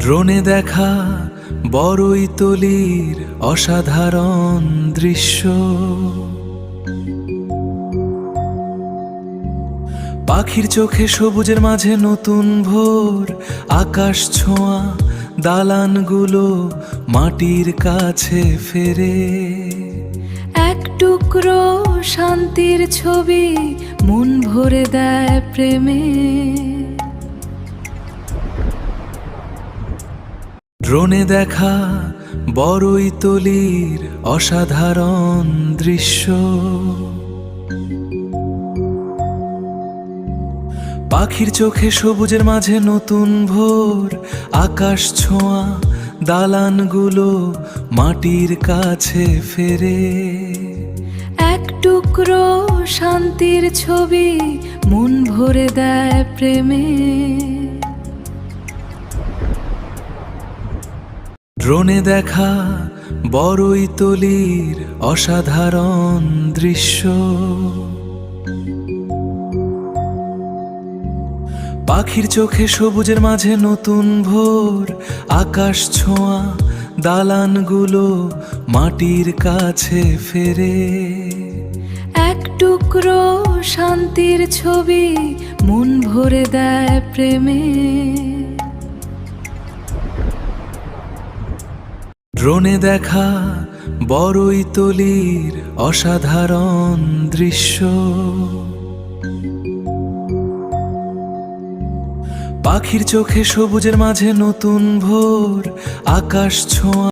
ড্রোনে দেখা বড়ইতলির অসাধারণ দৃশ্য, পাখির চোখে সবুজের মাঝে নতুন ভোর, আকাশ ছোঁয়া দালানগুলো মাটির কাছে ফেরে। এক টুকরো শান্তির ছবি মন ভরে দেয় প্রেমে। ড্রোনে দেখা বড়ইতলির অসাধারণ দৃশ্য, পাখির চোখে সবুজের মাঝে নতুন ভোর, আকাশ ছোঁয়া দালানগুলো মাটির কাছে ফেরে। এক টুকরো শান্তির ছবি মন ভরে দেয় প্রেমে। ড্রোনে দেখা বড়ইতলির অসাধারণ দৃশ্য, পাখির চোখে সবুজের মাঝে নতুন ভোর, আকাশ ছোঁয়া দালানগুলো মাটির কাছে ফেরে। এক টুকরো শান্তির ছবি মন ভরে দেয় প্রেমে। ড্রোনে দেখা বড়ইতলির অসাধারণ দৃশ্য, পাখির চোখে সবুজের মাঝে নতুন ভোর, আকাশ ছোঁয়া